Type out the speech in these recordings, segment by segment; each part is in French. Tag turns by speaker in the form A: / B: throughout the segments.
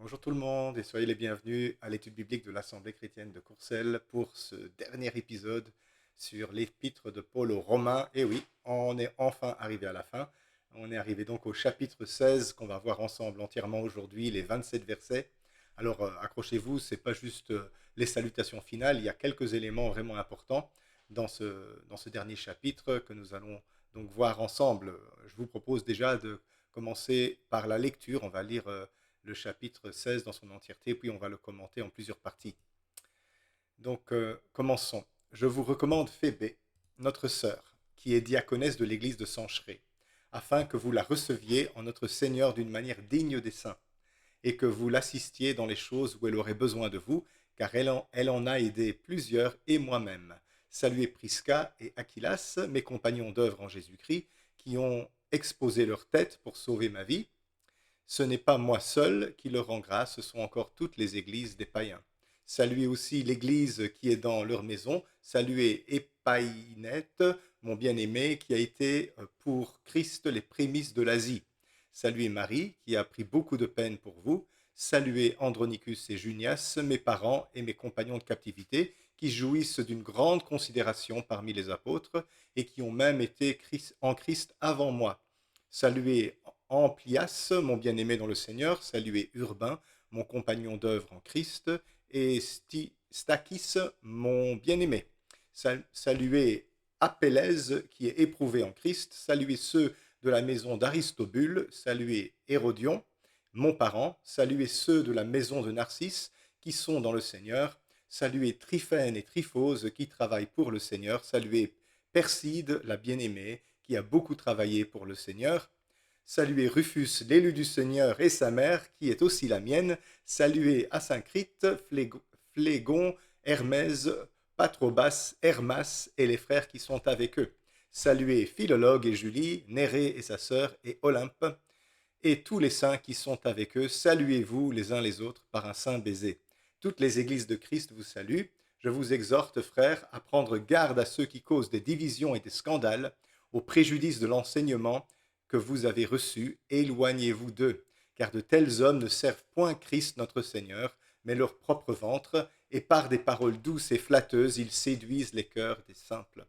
A: Bonjour tout le monde et soyez les bienvenus à l'étude biblique de l'Assemblée chrétienne de Courcelles pour ce dernier épisode sur l'épître de Paul aux Romains. Et oui, on est enfin arrivé à la fin. On est arrivé donc au chapitre 16 qu'on va voir ensemble entièrement aujourd'hui, les 27 versets. Alors accrochez-vous, ce n'est pas juste les salutations finales, il y a quelques éléments vraiment importants dans ce dernier chapitre que nous allons donc voir ensemble. Je vous propose déjà de commencer par la lecture. On va lire le chapitre 16 dans son entièreté, puis on va le commenter en plusieurs parties. Donc, commençons. Je vous recommande Phébé, notre sœur, qui est diaconesse de l'église de Sancheré, afin que vous la receviez en notre Seigneur d'une manière digne des saints, et que vous l'assistiez dans les choses où elle aurait besoin de vous, car elle en a aidé plusieurs et moi-même. Saluez Prisca et Aquilas, mes compagnons d'œuvre en Jésus-Christ, qui ont exposé leur tête pour sauver ma vie. Ce n'est pas moi seul qui leur rend grâce, ce sont encore toutes les églises des païens. Saluez aussi l'église qui est dans leur maison. Saluez Épaïnette, mon bien-aimé, qui a été pour Christ les prémices de l'Asie. Saluez Marie, qui a pris beaucoup de peine pour vous. Saluez Andronicus et Junias, mes parents et mes compagnons de captivité, qui jouissent d'une grande considération parmi les apôtres et qui ont même été en Christ avant moi. Saluez Amplias, mon bien-aimé dans le Seigneur, saluez Urbain, mon compagnon d'œuvre en Christ, et Stachys, mon bien-aimé. Saluez Apellès, qui est éprouvé en Christ, saluez ceux de la maison d'Aristobule, saluez Hérodion, mon parent, saluez ceux de la maison de Narcisse, qui sont dans le Seigneur, saluez Tryphène et Tryphose, qui travaillent pour le Seigneur, saluez Perside, la bien-aimée, qui a beaucoup travaillé pour le Seigneur. Saluez Rufus, l'élu du Seigneur, et sa mère, qui est aussi la mienne. Saluez Asyncrite, Phlégon, Hermès, Patrobas, Hermas et les frères qui sont avec eux. Saluez Philologue et Julie, Nérée et sa sœur, et Olympe, et tous les saints qui sont avec eux. Saluez-vous les uns les autres par un saint baiser. Toutes les églises de Christ vous saluent. Je vous exhorte, frères, à prendre garde à ceux qui causent des divisions et des scandales, au préjudice de l'enseignement que vous avez reçu. Éloignez-vous d'eux, car de tels hommes ne servent point Christ notre Seigneur, mais leur propre ventre, et par des paroles douces et flatteuses, ils séduisent les cœurs des simples.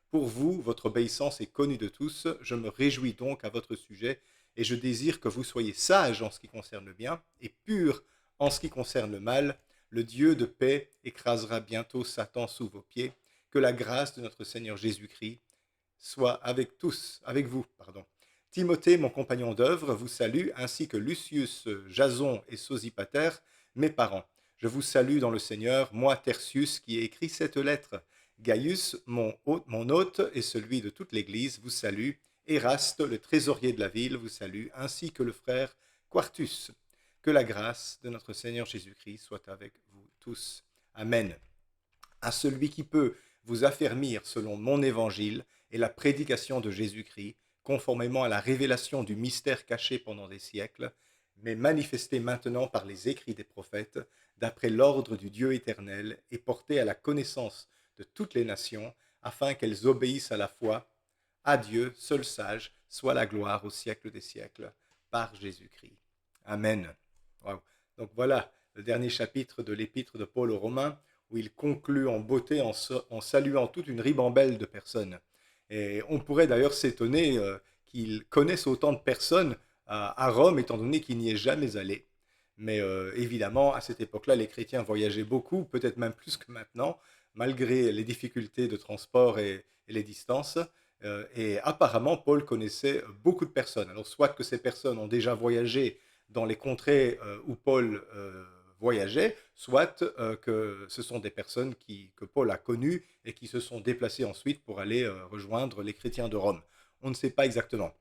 A: Pour vous, votre obéissance est connue de tous. Je me réjouis donc à votre sujet, et je désire que vous soyez sages en ce qui concerne le bien, et purs en ce qui concerne le mal. Le Dieu de paix écrasera bientôt Satan sous vos pieds. Que la grâce de notre Seigneur Jésus-Christ soit avec vous. Timothée, mon compagnon d'œuvre, vous salue, ainsi que Lucius, Jason et Sosipater, mes parents. Je vous salue dans le Seigneur, moi Tertius, qui ai écrit cette lettre. Gaius, mon hôte et celui de toute l'Église, vous salue. Éraste, le trésorier de la ville, vous salue, ainsi que le frère Quartus. Que la grâce de notre Seigneur Jésus-Christ soit avec vous tous. Amen. À celui qui peut vous affermir selon mon évangile et la prédication de Jésus-Christ, conformément à la révélation du mystère caché pendant des siècles, mais manifesté maintenant par les écrits des prophètes, d'après l'ordre du Dieu éternel, et porté à la connaissance de toutes les nations, afin qu'elles obéissent à la foi. À Dieu, seul sage, soit la gloire au siècle des siècles, par Jésus-Christ. Amen. Wow. Donc voilà le dernier chapitre de l'épître de Paul aux Romains, où il conclut en beauté en saluant toute une ribambelle de personnes. Et on pourrait d'ailleurs s'étonner qu'il connaisse autant de personnes à Rome, étant donné qu'il n'y est jamais allé. Mais évidemment, à cette époque-là, les chrétiens voyageaient beaucoup, peut-être même plus que maintenant, malgré les difficultés de transport et les distances. Et apparemment, Paul connaissait beaucoup de personnes. Alors, soit que ces personnes ont déjà voyagé dans les contrées où Paul voyageait, soit que ce sont des personnes que Paul a connues et qui se sont déplacées ensuite pour aller rejoindre les chrétiens de Rome. On ne sait pas exactement.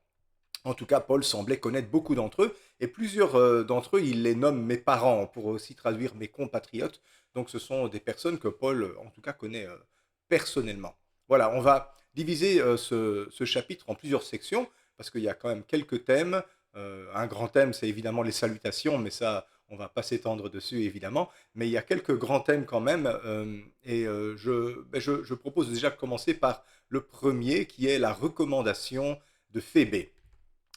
A: En tout cas, Paul semblait connaître beaucoup d'entre eux, et plusieurs d'entre eux, il les nomme mes parents, on pourrait aussi traduire mes compatriotes. Donc ce sont des personnes que Paul, en tout cas, connaît personnellement. Voilà, on va diviser ce chapitre en plusieurs sections, parce qu'il y a quand même quelques thèmes. Un grand thème, c'est évidemment les salutations, mais ça, on ne va pas s'étendre dessus, évidemment. Mais il y a quelques grands thèmes quand même, et je propose déjà de commencer par le premier, qui est la recommandation de Phébé.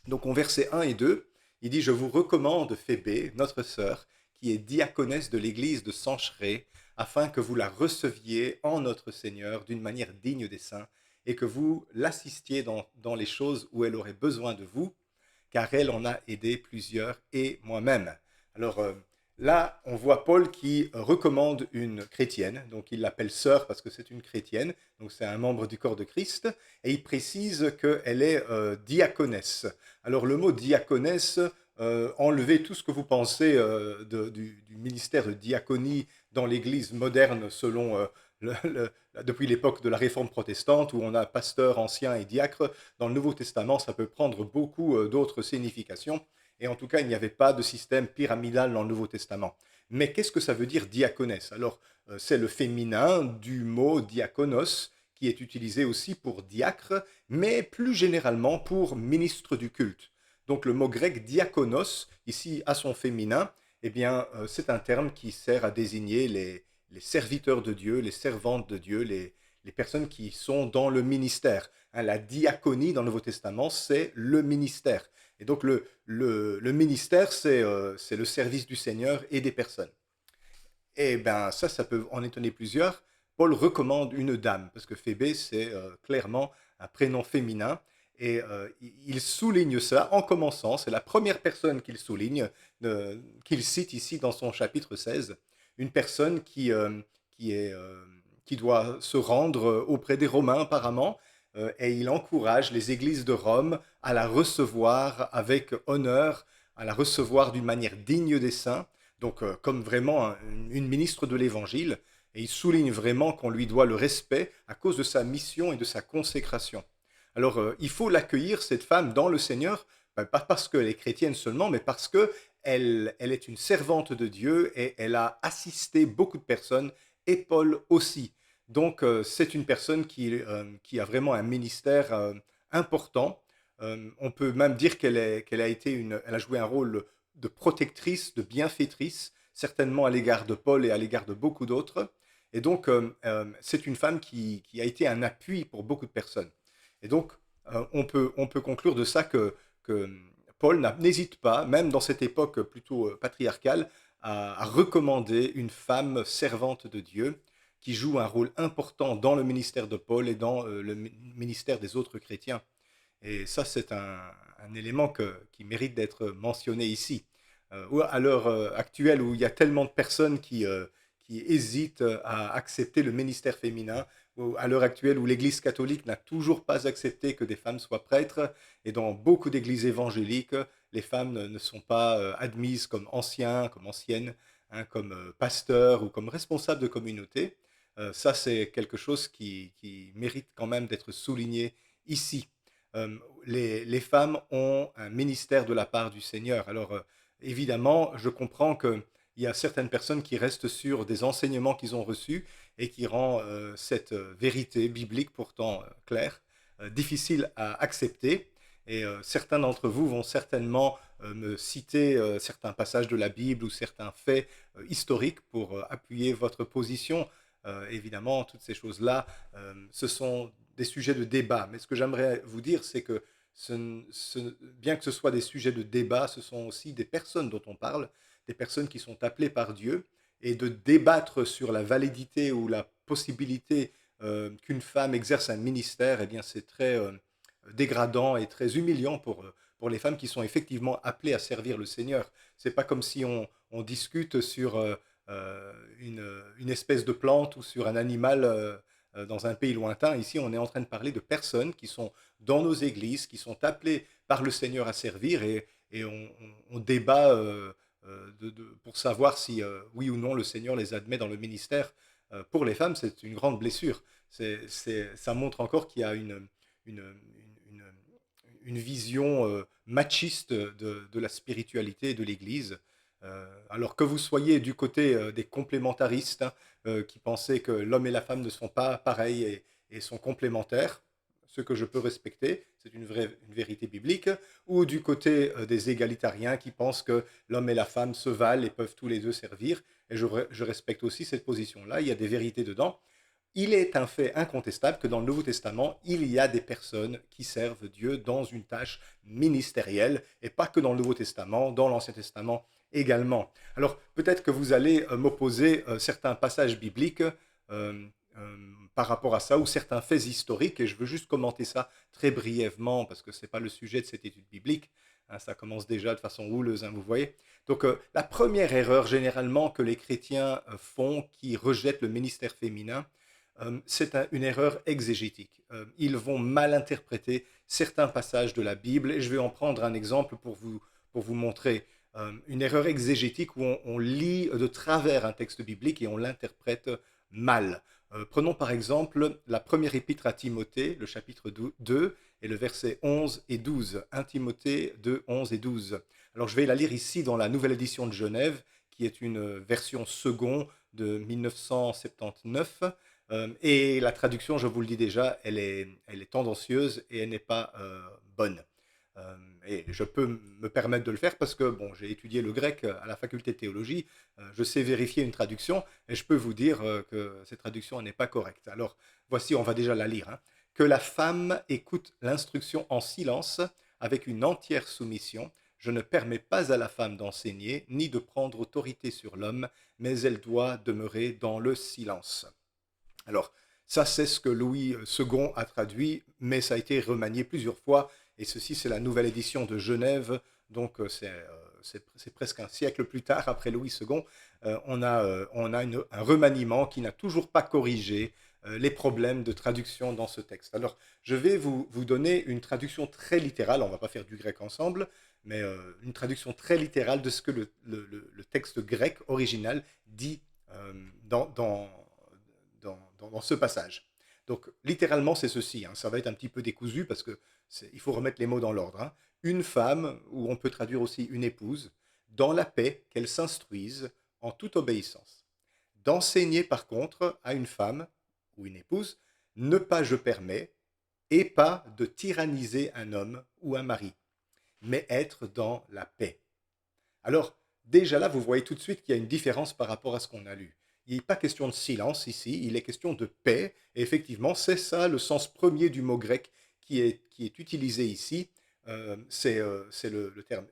A: Donc, en versets 1 et 2, il dit « Je vous recommande Phébé, notre sœur, qui est diaconesse de l'église de Sancheré, afin que vous la receviez en notre Seigneur d'une manière digne des saints, et que vous l'assistiez dans les choses où elle aurait besoin de vous, car elle en a aidé plusieurs et moi-même. Alors là, on voit Paul qui recommande une chrétienne, donc il l'appelle sœur parce que c'est une chrétienne, donc c'est un membre du corps de Christ, et il précise qu'elle est diaconesse. Alors le mot diaconesse, enlevez tout ce que vous pensez du ministère de diaconie dans l'Église moderne selon depuis l'époque de la Réforme protestante, où on a pasteur, ancien et diacre. Dans le Nouveau Testament, ça peut prendre beaucoup d'autres significations. Et en tout cas, il n'y avait pas de système pyramidal dans le Nouveau Testament. Mais qu'est-ce que ça veut dire diaconesse? Alors, c'est le féminin du mot diakonos, qui est utilisé aussi pour diacre, mais plus généralement pour ministre du culte. Donc le mot grec diakonos, ici à son féminin, eh bien, c'est un terme qui sert à désigner les serviteurs de Dieu, les servantes de Dieu, les personnes qui sont dans le ministère. Hein, la diaconie dans le Nouveau Testament, c'est le ministère. Et donc le ministère, c'est le service du Seigneur et des personnes. Et bien ça peut en étonner plusieurs. Paul recommande une dame, parce que Phébé, c'est clairement un prénom féminin. Et il souligne ça en commençant, c'est la première personne qu'il souligne, qu'il cite ici dans son chapitre 16, une personne qui doit se rendre auprès des Romains apparemment, et il encourage les églises de Rome à la recevoir avec honneur, à la recevoir d'une manière digne des saints, donc comme vraiment une ministre de l'Évangile, et il souligne vraiment qu'on lui doit le respect à cause de sa mission et de sa consécration. Alors il faut l'accueillir, cette femme, dans le Seigneur, pas parce qu'elle est chrétienne seulement, mais parce qu'elle est une servante de Dieu et elle a assisté beaucoup de personnes, et Paul aussi. Donc c'est une personne qui a vraiment un ministère important. On peut même dire qu'elle a joué un rôle de protectrice, de bienfaitrice, certainement à l'égard de Paul et à l'égard de beaucoup d'autres. Et donc c'est une femme qui a été un appui pour beaucoup de personnes. Et donc on peut conclure de ça que Paul n'hésite pas, même dans cette époque plutôt patriarcale, à recommander une femme servante de Dieu qui joue un rôle important dans le ministère de Paul et dans le ministère des autres chrétiens. Et ça, c'est un élément qui mérite d'être mentionné ici. À l'heure actuelle, où il y a tellement de personnes qui hésitent à accepter le ministère féminin, ou à l'heure actuelle où l'Église catholique n'a toujours pas accepté que des femmes soient prêtres, et dans beaucoup d'églises évangéliques, les femmes ne sont pas admises comme anciens, comme anciennes, hein, comme pasteurs ou comme responsables de communauté. Ça, c'est quelque chose qui mérite quand même d'être souligné ici. Les femmes ont un ministère de la part du Seigneur. Alors, évidemment, je comprends qu'il y a certaines personnes qui restent sur des enseignements qu'ils ont reçus et qui rend cette vérité biblique pourtant claire, difficile à accepter. Et certains d'entre vous vont certainement me citer certains passages de la Bible ou certains faits historiques pour appuyer votre position. Évidemment, toutes ces choses-là, ce sont des sujets de débat. Mais ce que j'aimerais vous dire, c'est que bien que ce soit des sujets de débat, ce sont aussi des personnes dont on parle, des personnes qui sont appelées par Dieu, et de débattre sur la validité ou la possibilité qu'une femme exerce un ministère, eh bien c'est très dégradant et très humiliant pour les femmes qui sont effectivement appelées à servir le Seigneur. C'est pas comme si on discute sur une espèce de plante ou sur un animal dans un pays lointain. Ici, on est en train de parler de personnes qui sont dans nos églises, qui sont appelées par le Seigneur à servir, et on débat pour savoir si oui ou non le Seigneur les admet dans le ministère. Pour les femmes, c'est une grande blessure. Ça montre encore qu'il y a une, une, une vision machiste de la spiritualité et de l'Église. Alors que vous soyez du côté des complémentaristes, hein, qui pensaient que l'homme et la femme ne sont pas pareils et sont complémentaires, ce que je peux respecter, c'est une vérité biblique, ou du côté des égalitariens qui pensent que l'homme et la femme se valent et peuvent tous les deux servir, et je respecte aussi cette position-là, il y a des vérités dedans. Il est un fait incontestable que dans le Nouveau Testament, il y a des personnes qui servent Dieu dans une tâche ministérielle, et pas que dans le Nouveau Testament, dans l'Ancien Testament également. Alors peut-être que vous allez m'opposer certains passages bibliques euh, euh, par rapport à ça ou certains faits historiques et je veux juste commenter ça très brièvement parce que ce n'est pas le sujet de cette étude biblique. Hein, ça commence déjà de façon houleuse, hein, vous voyez. Donc la première erreur généralement que les chrétiens font qui rejettent le ministère féminin, c'est une erreur exégétique. Ils vont mal interpréter certains passages de la Bible et je vais en prendre un exemple pour vous montrer une erreur exégétique où on lit de travers un texte biblique et on l'interprète mal. Prenons par exemple la première épître à Timothée, le chapitre 2 et le verset 11 et 12. 1 Timothée 2, 11 et 12. Alors je vais la lire ici dans la nouvelle édition de Genève, qui est une version seconde de 1979. Et la traduction, je vous le dis déjà, elle est tendancieuse et elle n'est pas bonne. Et je peux me permettre de le faire parce que bon, j'ai étudié le grec à la faculté de théologie, je sais vérifier une traduction et je peux vous dire que cette traduction n'est pas correcte. Alors voici, on va déjà la lire. Hein. Que la femme écoute l'instruction en silence avec une entière soumission. Je ne permets pas à la femme d'enseigner ni de prendre autorité sur l'homme, mais elle doit demeurer dans le silence. Alors, ça, c'est ce que Louis II a traduit, mais ça a été remanié plusieurs fois. Et ceci, c'est la nouvelle édition de Genève. Donc, c'est presque un siècle plus tard, après Louis II. On a un remaniement qui n'a toujours pas corrigé les problèmes de traduction dans ce texte. Alors, je vais vous donner une traduction très littérale. On ne va pas faire du grec ensemble, mais une traduction très littérale de ce que le texte grec original dit dans dans ce passage. Donc, littéralement, c'est ceci. Hein. Ça va être un petit peu décousu parce que il faut remettre les mots dans l'ordre. Hein. Une femme, ou on peut traduire aussi une épouse, dans la paix, qu'elle s'instruise en toute obéissance. D'enseigner, par contre, à une femme ou une épouse, ne pas je permets, et pas de tyranniser un homme ou un mari, mais être dans la paix. Alors, déjà là, vous voyez tout de suite qu'il y a une différence par rapport à ce qu'on a lu. Il n'est pas question de silence ici, il est question de paix. Et effectivement, c'est ça le sens premier du mot grec qui est utilisé ici. C'est le terme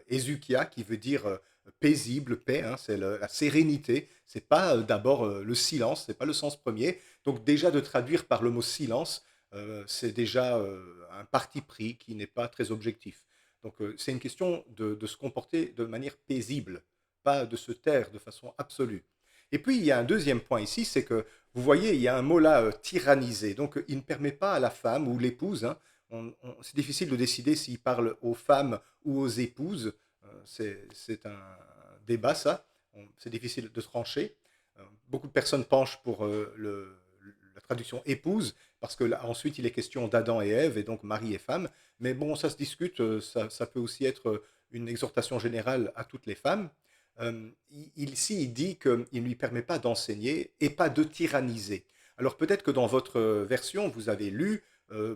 A: ésukia qui veut dire paisible, paix, hein, c'est la sérénité. C'est pas d'abord le silence, c'est pas le sens premier. Donc déjà de traduire par le mot silence, c'est déjà un parti pris qui n'est pas très objectif. Donc c'est une question de se comporter de manière paisible, pas de se taire de façon absolue. Et puis il y a un deuxième point ici, c'est que vous voyez, il y a un mot là, tyranniser. Donc il ne permet pas à la femme ou l'épouse, hein, c'est difficile de décider s'il parle aux femmes ou aux épouses. C'est un débat ça, c'est difficile de trancher. Beaucoup de personnes penchent pour la traduction épouse, parce que là, ensuite il est question d'Adam et Ève, et donc mari et femme. Mais bon, ça se discute, ça peut aussi être une exhortation générale à toutes les femmes. Ici, il dit qu'il ne lui permet pas d'enseigner et pas de tyranniser. Alors peut-être que dans votre version, vous avez lu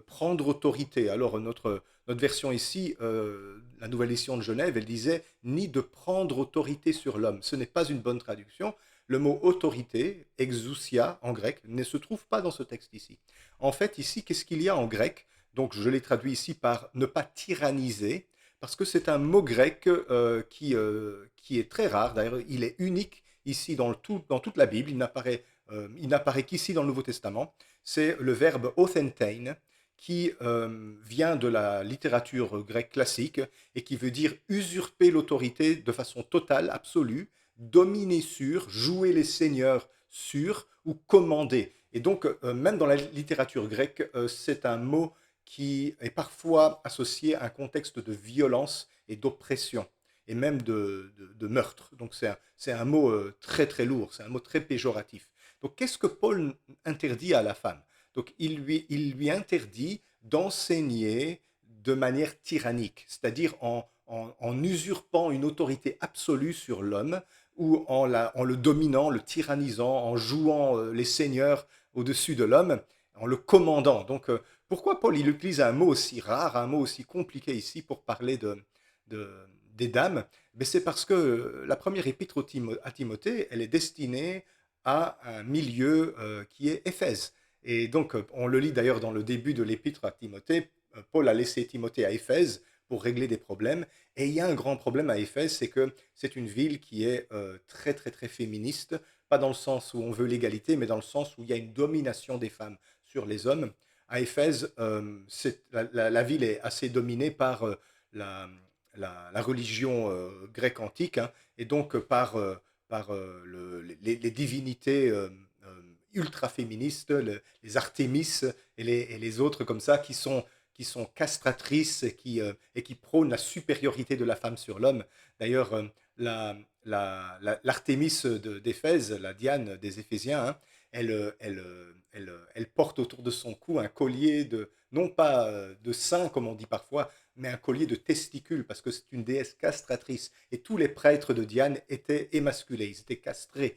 A: prendre autorité. Alors notre version ici, la nouvelle édition de Genève, elle disait ni de prendre autorité sur l'homme. Ce n'est pas une bonne traduction. Le mot autorité, exousia en grec, ne se trouve pas dans ce texte ici. En fait, ici, qu'est-ce qu'il y a en grec? Donc je l'ai traduit ici par ne pas tyranniser, parce que c'est un mot grec qui est très rare. D'ailleurs, il est unique ici dans toute la Bible. Il n'apparaît qu'ici dans le Nouveau Testament. C'est le verbe authenteiin, qui vient de la littérature grecque classique et qui veut dire usurper l'autorité de façon totale, absolue, dominer sur, jouer les seigneurs sur ou commander. Et donc, même dans la littérature grecque, c'est un mot qui est parfois associé à un contexte de violence et d'oppression, et même de meurtre. Donc c'est un mot très très lourd, c'est un mot très péjoratif. Donc qu'est-ce que Paul interdit à la femme? Donc il lui interdit d'enseigner de manière tyrannique, c'est-à-dire en usurpant une autorité absolue sur l'homme, ou en le dominant, le tyrannisant, en jouant les seigneurs au-dessus de l'homme, en le commandant. Donc pourquoi Paul il utilise un mot aussi rare, un mot aussi compliqué ici pour parler de- des dames? Mais c'est parce que la première épître à Timothée, elle est destinée à un milieu qui est Éphèse. Et donc, on le lit d'ailleurs dans le début de l'épître à Timothée, Paul a laissé Timothée à Éphèse pour régler des problèmes. Et il y a un grand problème à Éphèse, c'est que c'est une ville qui est très très très féministe, pas dans le sens où on veut l'égalité, mais dans le sens où il y a une domination des femmes sur les hommes. À Éphèse, la ville est assez dominée par la, la religion grecque antique, hein, et donc par les divinités ultra féministes, les Artémis et les autres comme ça, qui sont castratrices et qui prônent la supériorité de la femme sur l'homme. D'ailleurs, l'Artémis d'Éphèse, la Diane des Éphésiens, hein, elle porte autour de son cou un collier de, non pas de sein comme on dit parfois, mais un collier de testicules, parce que c'est une déesse castratrice. Et tous les prêtres de Diane étaient émasculés, ils étaient castrés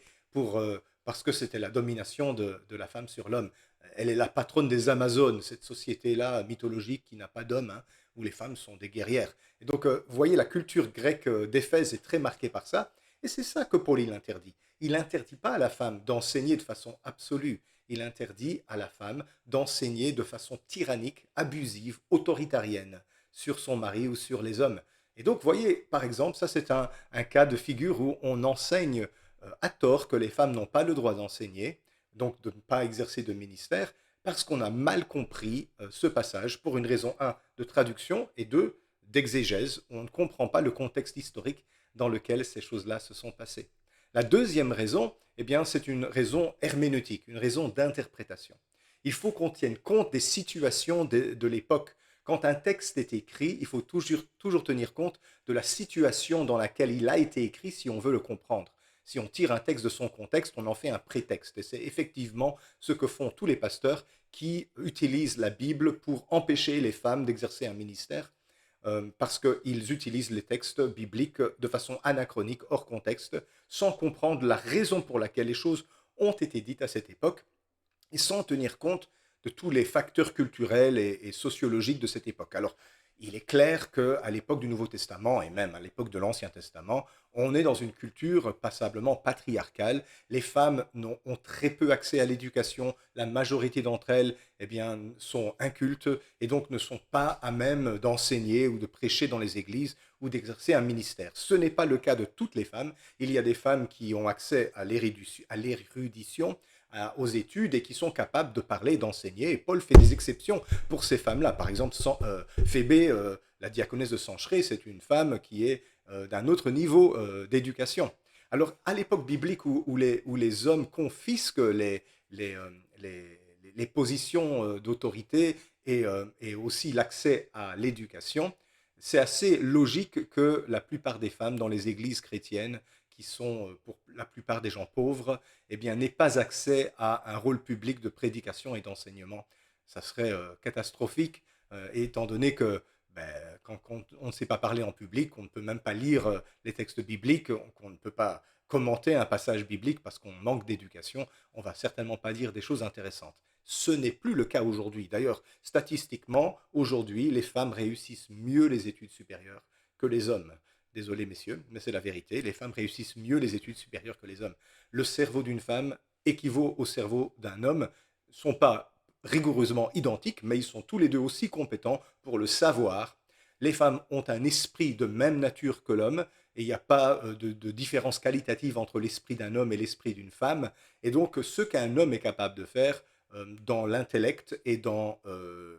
A: parce que c'était la domination de la femme sur l'homme. Elle est la patronne des Amazones, cette société-là mythologique qui n'a pas d'hommes, hein, où les femmes sont des guerrières. Et donc, vous voyez, la culture grecque d'Éphèse est très marquée par ça. Et c'est ça que Paul il interdit. Il n'interdit pas à la femme d'enseigner de façon absolue. Il interdit à la femme d'enseigner de façon tyrannique, abusive, autoritarienne sur son mari ou sur les hommes. Et donc, vous voyez, par exemple, ça c'est un cas de figure où on enseigne à tort que les femmes n'ont pas le droit d'enseigner, donc de ne pas exercer de ministère, parce qu'on a mal compris ce passage pour une raison, un, de traduction, et deux, d'exégèse, où on ne comprend pas le contexte historique dans lequel ces choses-là se sont passées. La deuxième raison, eh bien, c'est une raison herméneutique, une raison d'interprétation. Il faut qu'on tienne compte des situations de l'époque. Quand un texte est écrit, il faut toujours tenir compte de la situation dans laquelle il a été écrit si on veut le comprendre. Si on tire un texte de son contexte, on en fait un prétexte. Et c'est effectivement ce que font tous les pasteurs qui utilisent la Bible pour empêcher les femmes d'exercer un ministère parce qu'ils utilisent les textes bibliques de façon anachronique, hors contexte, sans comprendre la raison pour laquelle les choses ont été dites à cette époque et sans tenir compte de tous les facteurs culturels et sociologiques de cette époque. Alors, il est clair qu'à l'époque du Nouveau Testament et même à l'époque de l'Ancien Testament, on est dans une culture passablement patriarcale. Les femmes ont très peu accès à l'éducation. La majorité d'entre elles eh bien, sont incultes et donc ne sont pas à même d'enseigner ou de prêcher dans les églises ou d'exercer un ministère. Ce n'est pas le cas de toutes les femmes. Il y a des femmes qui ont accès à l'érudition, aux études et qui sont capables de parler et d'enseigner. Et Paul fait des exceptions pour ces femmes-là. Par exemple, Phébé, la diaconesse de Sancheré, c'est une femme qui est d'un autre niveau d'éducation. Alors, à l'époque biblique où les hommes confisquent les, euh, les positions d'autorité et aussi l'accès à l'éducation, c'est assez logique que la plupart des femmes dans les églises chrétiennes, qui sont pour la plupart des gens pauvres, eh bien, n'aient pas accès à un rôle public de prédication et d'enseignement. Ça serait catastrophique, étant donné que ben, quand on ne sait pas parler en public, on ne peut même pas lire les textes bibliques, qu'on ne peut pas commenter un passage biblique parce qu'on manque d'éducation, on va certainement pas dire des choses intéressantes. Ce n'est plus le cas aujourd'hui. D'ailleurs, statistiquement, aujourd'hui, les femmes réussissent mieux les études supérieures que les hommes. Désolé messieurs, mais c'est la vérité, les femmes réussissent mieux les études supérieures que les hommes. Le cerveau d'une femme équivaut au cerveau d'un homme, ne sont pas rigoureusement identiques, mais ils sont tous les deux aussi compétents pour le savoir. Les femmes ont un esprit de même nature que l'homme, et il n'y a pas de différence qualitative entre l'esprit d'un homme et l'esprit d'une femme. Et donc, ce qu'un homme est capable de faire dans l'intellect et dans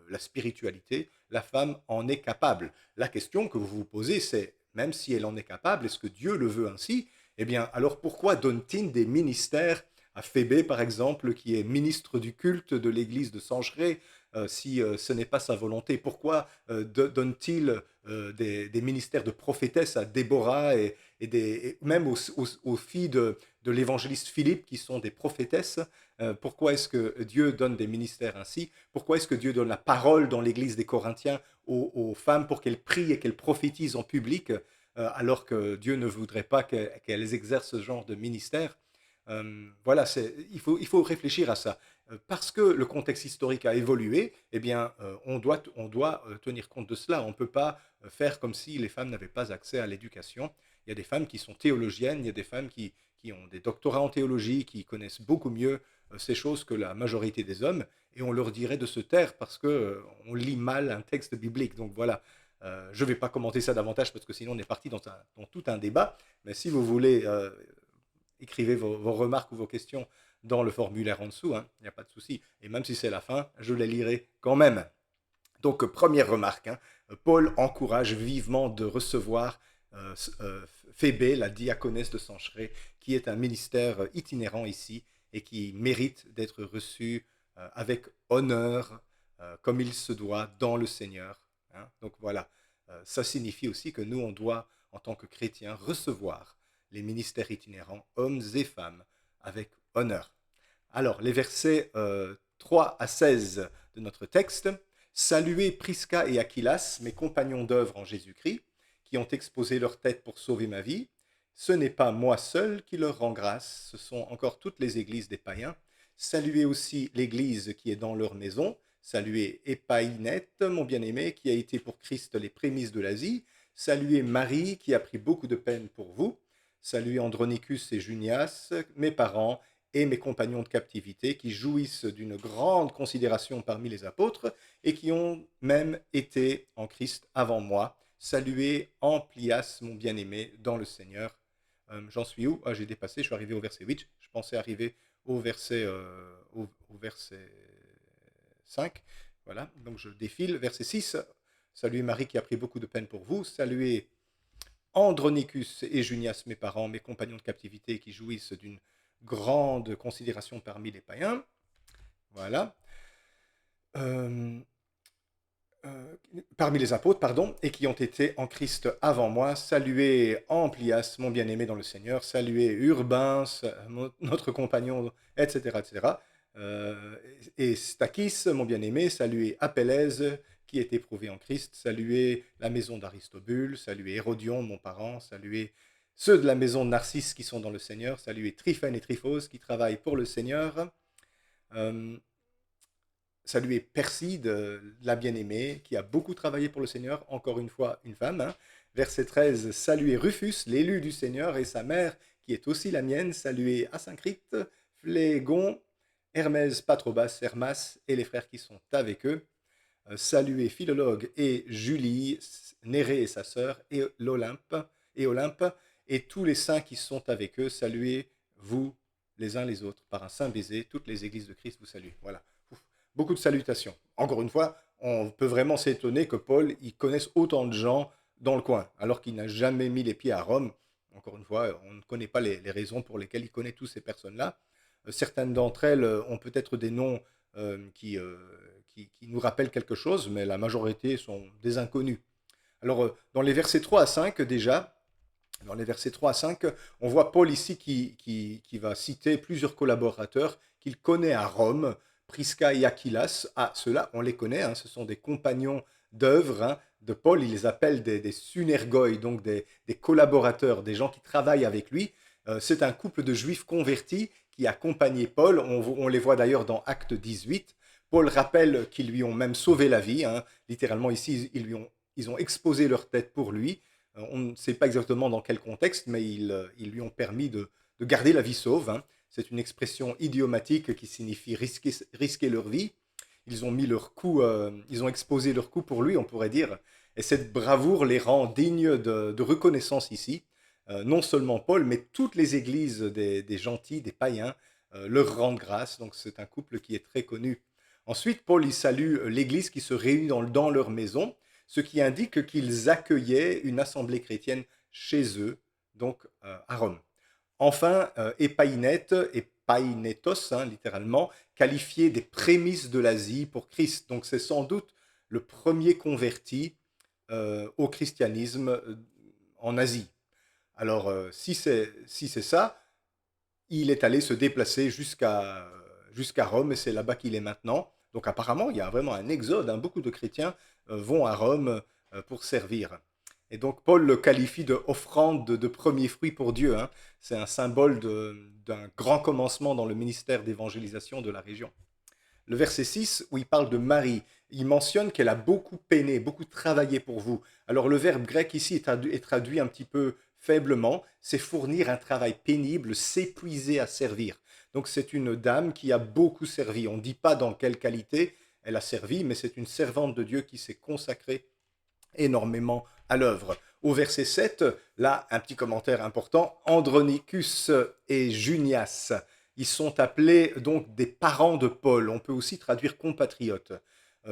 A: la spiritualité, la femme en est capable. La question que vous vous posez, c'est, même si elle en est capable, est-ce que Dieu le veut ainsi? Eh bien, alors pourquoi donne-t-il des ministères à Phébé, par exemple, qui est ministre du culte de l'église de Sancheré, si ce n'est pas sa volonté? Pourquoi donne-t-il des ministères de prophétesse à Déborah et même aux filles de l'évangéliste Philippe, qui sont des prophétesses? Pourquoi est-ce que Dieu donne des ministères ainsi? Pourquoi est-ce que Dieu donne la parole dans l'église des Corinthiens aux femmes pour qu'elles prient et qu'elles prophétisent en public, alors que Dieu ne voudrait pas qu'elles exercent ce genre de ministère? Voilà, il faut réfléchir à ça. Parce que le contexte historique a évolué, eh bien, on doit tenir compte de cela. On ne peut pas faire comme si les femmes n'avaient pas accès à l'éducation. Il y a des femmes qui sont théologiennes, il y a des femmes qui ont des doctorats en théologie, qui connaissent beaucoup mieux ces choses que la majorité des hommes, et on leur dirait de se taire parce qu'on lit mal un texte biblique. Donc voilà, Je ne vais pas commenter ça davantage parce que sinon on est parti dans tout un débat. Mais si vous voulez, écrivez vos remarques ou vos questions dans le formulaire en dessous, hein, il n'y a pas de souci. Et même si c'est la fin, je les lirai quand même. Donc, première remarque, hein, Paul encourage vivement de recevoir Phébé, la diaconesse de Sancheré, qui est un ministère itinérant ici et qui mérite d'être reçu avec honneur, comme il se doit, dans le Seigneur. Hein. Donc voilà, ça signifie aussi que nous, on doit, en tant que chrétiens, recevoir les ministères itinérants, hommes et femmes, avec honneur. Alors, les versets 3 à 16 de notre texte. Saluez Prisca et Aquilas, mes compagnons d'œuvre en Jésus-Christ, qui ont exposé leur tête pour sauver ma vie. Ce n'est pas moi seul qui leur rend grâce, ce sont encore toutes les églises des païens. Saluez aussi l'église qui est dans leur maison. Saluez Épaïnette, mon bien-aimé, qui a été pour Christ les prémices de l'Asie. Saluez Marie, qui a pris beaucoup de peine pour vous. Saluez Andronicus et Junias, mes parents, et mes compagnons de captivité qui jouissent d'une grande considération parmi les apôtres et qui ont même été en Christ avant moi. Saluez Amplias, mon bien-aimé, dans le Seigneur. J'en suis où? J'ai dépassé, je suis arrivé au verset 8. Je pensais arriver au verset 5. Voilà, donc je défile. Verset 6. Saluez Marie qui a pris beaucoup de peine pour vous. Saluez Andronicus et Junias, mes parents, mes compagnons de captivité qui jouissent d'une grande considération parmi les païens. Voilà. Parmi les apôtres, pardon, et qui ont été en Christ avant moi. Saluez Amplias, mon bien-aimé dans le Seigneur. Saluez Urbens, notre compagnon, etc. etc. Et Stachys, mon bien-aimé. Saluez Apelles, qui est éprouvé en Christ. Saluez la maison d'Aristobule. Saluez Hérodion, mon parent. Saluez ceux de la maison de Narcisse qui sont dans le Seigneur. Saluez Tryphène et Tryphose qui travaillent pour le Seigneur. Saluez Perside, la bien-aimée, qui a beaucoup travaillé pour le Seigneur, encore une fois une femme. Hein. Verset 13, saluez Rufus, l'élu du Seigneur, et sa mère, qui est aussi la mienne. Saluez Asyncrite, Phlégon, Hermès, Patrobas, Hermas, et les frères qui sont avec eux. Saluez Philologue et Julie, Nérée et sa sœur, et Olympe, et tous les saints qui sont avec eux. Saluez vous les uns les autres par un saint baiser. Toutes les églises de Christ vous saluent. Voilà. Beaucoup de salutations. Encore une fois, on peut vraiment s'étonner que Paul il connaisse autant de gens dans le coin, alors qu'il n'a jamais mis les pieds à Rome. Encore une fois, on ne connaît pas les raisons pour lesquelles il connaît toutes ces personnes-là. Certaines d'entre elles ont peut-être des noms qui nous rappellent quelque chose, mais la majorité sont des inconnus. Alors, dans les versets 3 à 5, déjà, dans les versets 3 à 5, on voit Paul ici qui va citer plusieurs collaborateurs qu'il connaît à Rome, Prisca et Aquilas. Ah, ceux-là, on les connaît, hein, ce sont des compagnons d'œuvre hein, de Paul. Il les appelle des synergoi, donc des collaborateurs, des gens qui travaillent avec lui. C'est un couple de juifs convertis qui accompagnait Paul. On les voit d'ailleurs dans Acte 18. Paul rappelle qu'ils lui ont même sauvé la vie. Hein. Littéralement, ici, ils ont exposé leur tête pour lui. On ne sait pas exactement dans quel contexte, mais ils lui ont permis de garder la vie sauve. Hein. C'est une expression idiomatique qui signifie risquer leur vie. Ils ont ils ont exposé leur cou pour lui, on pourrait dire. Et cette bravoure les rend dignes de reconnaissance ici. Non seulement Paul, mais toutes les églises des gentils, des païens, leur rendent grâce. Donc c'est un couple qui est très connu. Ensuite, Paul il salue l'église qui se réunit dans leur maison, ce qui indique qu'ils accueillaient une assemblée chrétienne chez eux, donc à Rome. Enfin, Épaïnette, Epainetos, hein, littéralement, qualifié des prémices de l'Asie pour Christ. Donc c'est sans doute le premier converti au christianisme en Asie. Alors, si c'est ça, il est allé se déplacer jusqu'à Rome et c'est là-bas qu'il est maintenant. Donc apparemment, il y a vraiment un exode. Hein. Beaucoup de chrétiens vont à Rome pour servir. Et donc Paul le qualifie de offrande de premiers fruits pour Dieu. Hein. C'est un symbole d'un grand commencement dans le ministère d'évangélisation de la région. Le verset 6, où il parle de Marie, il mentionne qu'elle a beaucoup peiné, beaucoup travaillé pour vous. Alors le verbe grec ici est traduit un petit peu faiblement, c'est fournir un travail pénible, s'épuiser à servir. Donc c'est une dame qui a beaucoup servi. On ne dit pas dans quelle qualité elle a servi, mais c'est une servante de Dieu qui s'est consacrée énormément à l'œuvre. Au verset 7, là, un petit commentaire important, Andronicus et Junias, ils sont appelés donc des parents de Paul, on peut aussi traduire compatriotes.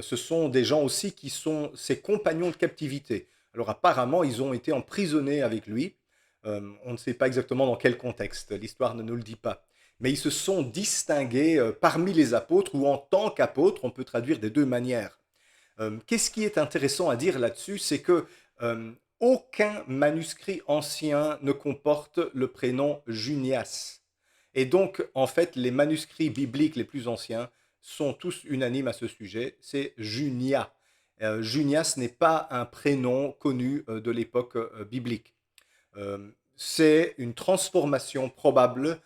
A: Ce sont des gens aussi qui sont ses compagnons de captivité. Alors apparemment, ils ont été emprisonnés avec lui, on ne sait pas exactement dans quel contexte, l'histoire ne nous le dit pas. Mais ils se sont distingués parmi les apôtres, ou en tant qu'apôtres, on peut traduire des deux manières. Qu'est-ce qui est intéressant à dire là-dessus, c'est que aucun manuscrit ancien ne comporte le prénom Junias. Et donc, en fait, les manuscrits bibliques les plus anciens sont tous unanimes à ce sujet, c'est Junia. Junias n'est pas un prénom connu de l'époque biblique. C'est une transformation probable,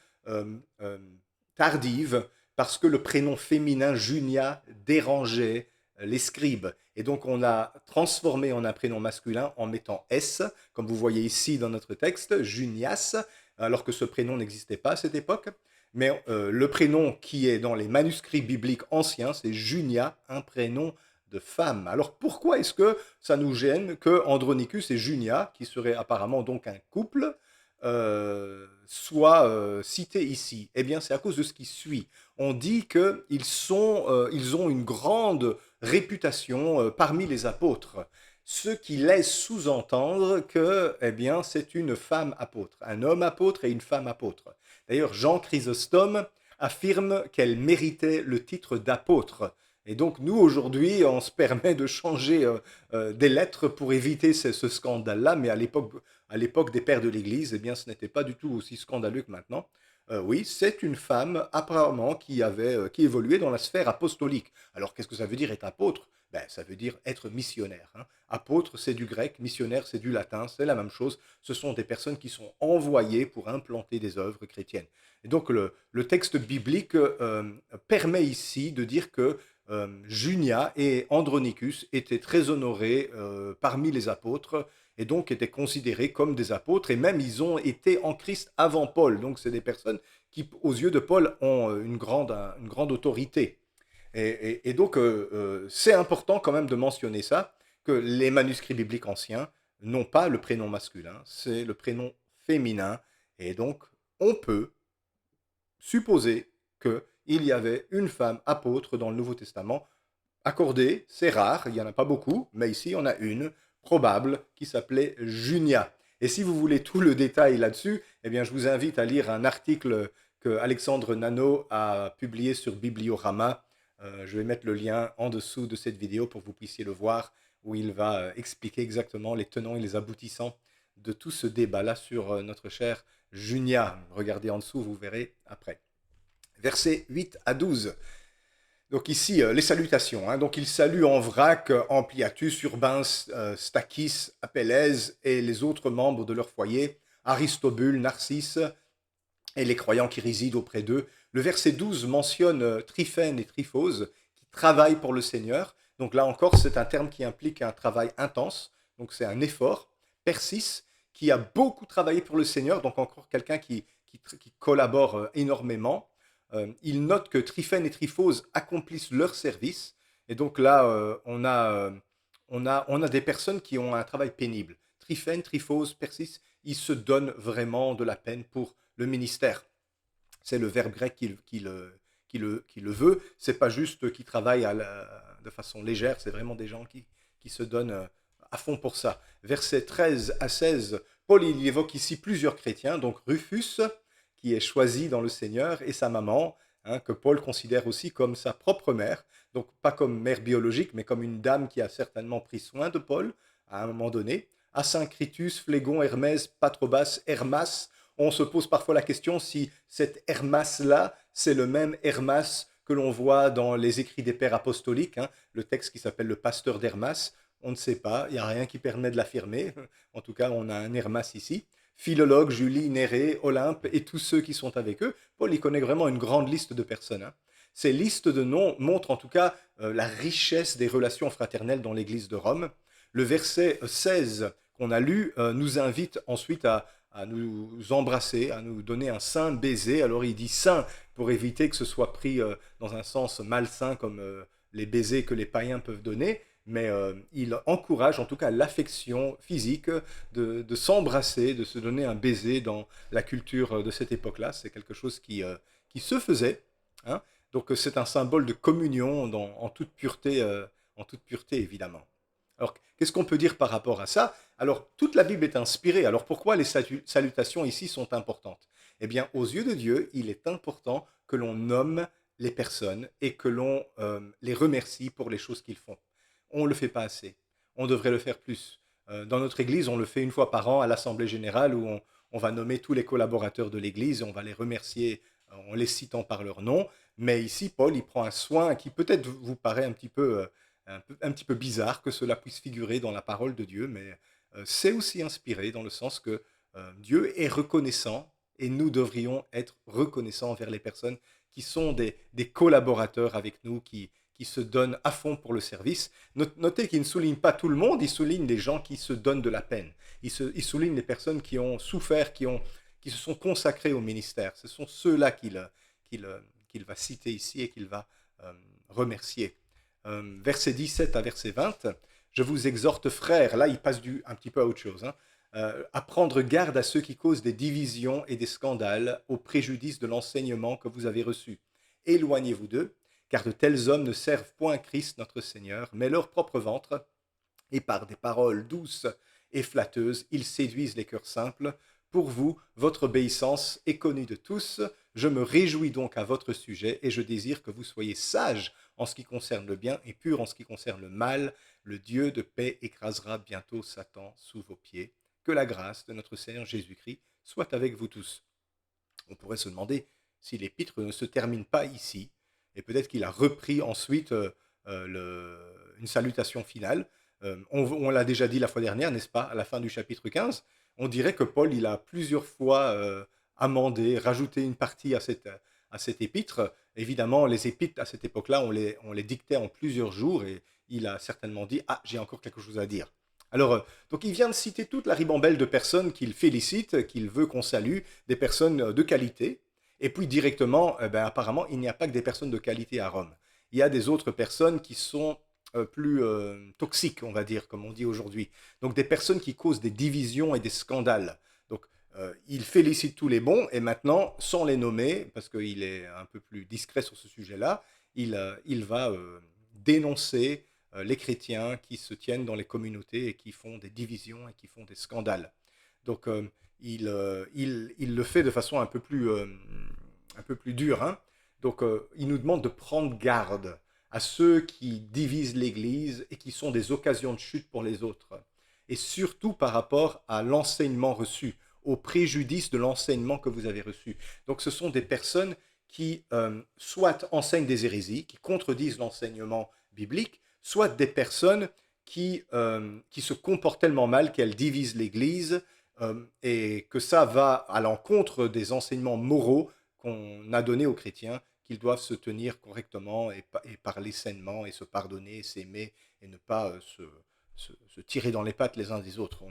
A: tardive, parce que le prénom féminin Junia dérangeait les scribes. Et donc on a transformé en un prénom masculin en mettant S, comme vous voyez ici dans notre texte, Junias, alors que ce prénom n'existait pas à cette époque. Mais le prénom qui est dans les manuscrits bibliques anciens, c'est Junia, un prénom de femme. Alors pourquoi est-ce que ça nous gêne que Andronicus et Junia, qui seraient apparemment donc un couple, soient cités ici? Eh bien c'est à cause de ce qui suit. On dit qu'ils ils ont une grande réputation parmi les apôtres, ce qui laisse sous-entendre que eh bien, c'est une femme apôtre, un homme apôtre et une femme apôtre. D'ailleurs, Jean Chrysostome affirme qu'elle méritait le titre d'apôtre. Et donc nous, aujourd'hui, on se permet de changer des lettres pour éviter ce scandale-là, mais à l'époque des pères de l'Église, eh bien, ce n'était pas du tout aussi scandaleux que maintenant. Oui, c'est une femme apparemment qui évoluait dans la sphère apostolique. Alors qu'est-ce que ça veut dire être apôtre? Ben, ça veut dire être missionnaire. Hein. Apôtre, c'est du grec, missionnaire, c'est du latin, c'est la même chose. Ce sont des personnes qui sont envoyées pour implanter des œuvres chrétiennes. Et donc le texte biblique permet ici de dire que Junia et Andronicus étaient très honorés parmi les apôtres, et donc étaient considérés comme des apôtres, et même ils ont été en Christ avant Paul. Donc c'est des personnes qui, aux yeux de Paul, ont une grande autorité. Et donc c'est important quand même de mentionner ça, que les manuscrits bibliques anciens n'ont pas le prénom masculin, c'est le prénom féminin, et donc on peut supposer qu'il y avait une femme apôtre dans le Nouveau Testament, accordée, c'est rare, il n'y en a pas beaucoup, mais ici on a une, probable, qui s'appelait Junia. Et si vous voulez tout le détail là-dessus, eh bien je vous invite à lire un article que Alexandre Nano a publié sur Bibliorama. Je vais mettre le lien en dessous de cette vidéo pour que vous puissiez le voir, où il va expliquer exactement les tenants et les aboutissants de tout ce débat-là sur notre chère Junia. Regardez en dessous, vous verrez après. Versets 8 à 12. Donc ici, les salutations. Hein. Donc il salue en vrac Ampliatus, Urbain, Stachys, Apellès et les autres membres de leur foyer, Aristobule, Narcisse et les croyants qui résident auprès d'eux. Le verset 12 mentionne Tryphène et Tryphose qui travaillent pour le Seigneur. Donc là encore, c'est un terme qui implique un travail intense. Donc c'est un effort. Persis, qui a beaucoup travaillé pour le Seigneur, donc encore quelqu'un qui collabore énormément. Il note que Tryphène et Tryphose accomplissent leur service. Et donc là, on a des personnes qui ont un travail pénible. Tryphène, Tryphose, Persis, ils se donnent vraiment de la peine pour le ministère. C'est le verbe grec qui le veut. C'est pas juste qu'ils travaillent de façon légère, c'est vraiment des gens qui se donnent à fond pour ça. Versets 13 à 16, Paul il évoque ici plusieurs chrétiens, donc Rufus, qui est choisi dans le Seigneur, et sa maman, hein, que Paul considère aussi comme sa propre mère, donc pas comme mère biologique, mais comme une dame qui a certainement pris soin de Paul à un moment donné. Asyncritus, Phlégon, Hermès, Patrobas, Hermas. On se pose parfois la question si cet Hermas-là, c'est le même Hermas que l'on voit dans les écrits des pères apostoliques, hein, le texte qui s'appelle le pasteur d'Hermas. On ne sait pas, il n'y a rien qui permet de l'affirmer. En tout cas, on a un Hermas ici. Philologue, Julie, Nérée, Olympe et tous ceux qui sont avec eux. Paul y connaît vraiment une grande liste de personnes. Hein. Ces listes de noms montrent en tout cas la richesse des relations fraternelles dans l'Église de Rome. Le verset 16 qu'on a lu nous invite ensuite à nous embrasser, à nous donner un saint baiser. Alors il dit saint pour éviter que ce soit pris dans un sens malsain comme les baisers que les païens peuvent donner, mais il encourage en tout cas l'affection physique, de s'embrasser, de se donner un baiser dans la culture de cette époque-là. C'est quelque chose qui se faisait, hein. Donc c'est un symbole de communion en toute pureté évidemment. Alors, qu'est-ce qu'on peut dire par rapport à ça? Alors, toute la Bible est inspirée. Alors, pourquoi les salutations ici sont importantes? Eh bien, aux yeux de Dieu, il est important que l'on nomme les personnes et que l'on les remercie pour les choses qu'ils font. On ne le fait pas assez. On devrait le faire plus. Dans notre Église, on le fait une fois par an à l'Assemblée générale où on va nommer tous les collaborateurs de l'Église et on va les remercier en les citant par leur nom. Mais ici, Paul, il prend un soin qui peut-être vous paraît un petit peu bizarre que cela puisse figurer dans la parole de Dieu, mais c'est aussi inspiré dans le sens que Dieu est reconnaissant et nous devrions être reconnaissants envers les personnes qui sont des collaborateurs avec nous, qui se donnent à fond pour le service. Notez qu'il ne souligne pas tout le monde, il souligne les gens qui se donnent de la peine. Il souligne les personnes qui ont souffert, qui se sont consacrés au ministère. Ce sont ceux-là qu'il qu'il va citer ici et qu'il va remercier. Verset 17 à verset 20, je vous exhorte, frères, là il passe un petit peu à autre chose, hein, à prendre garde à ceux qui causent des divisions et des scandales au préjudice de l'enseignement que vous avez reçu. Éloignez-vous d'eux, car de tels hommes ne servent point Christ notre Seigneur, mais leur propre ventre, et par des paroles douces et flatteuses, ils séduisent les cœurs simples. Pour vous, votre obéissance est connue de tous. Je me réjouis donc à votre sujet et je désire que vous soyez sages en ce qui concerne le bien et purs en ce qui concerne le mal. Le Dieu de paix écrasera bientôt Satan sous vos pieds. Que la grâce de notre Seigneur Jésus-Christ soit avec vous tous. On pourrait se demander si l'épître ne se termine pas ici, et peut-être qu'il a repris ensuite une salutation finale. On l'a déjà dit la fois dernière, n'est-ce pas, à la fin du chapitre 15, on dirait que Paul, il a plusieurs fois amendé, rajouté une partie à cette épître. Évidemment, les épîtres à cette époque-là, on les dictait en plusieurs jours, et il a certainement dit « Ah, j'ai encore quelque chose à dire ». Alors, donc il vient de citer toute la ribambelle de personnes qu'il félicite, qu'il veut qu'on salue, des personnes de qualité. Et puis directement, apparemment, il n'y a pas que des personnes de qualité à Rome. Il y a des autres personnes qui sont plus toxiques, on va dire, comme on dit aujourd'hui. Donc des personnes qui causent des divisions et des scandales. Donc il félicite tous les bons, et maintenant, sans les nommer, parce qu'il est un peu plus discret sur ce sujet-là, il va dénoncer les chrétiens qui se tiennent dans les communautés et qui font des divisions et qui font des scandales. Donc il le fait de façon un peu plus dure, hein. Donc il nous demande de prendre garde à ceux qui divisent l'Église et qui sont des occasions de chute pour les autres. Et surtout par rapport à l'enseignement reçu, au préjudice de l'enseignement que vous avez reçu. Donc ce sont des personnes qui soit enseignent des hérésies, qui contredisent l'enseignement biblique, soit des personnes qui se comportent tellement mal qu'elles divisent l'Église, et que ça va à l'encontre des enseignements moraux qu'on a donnés aux chrétiens, qu'ils doivent se tenir correctement et parler sainement et se pardonner, s'aimer et ne pas se tirer dans les pattes les uns des autres.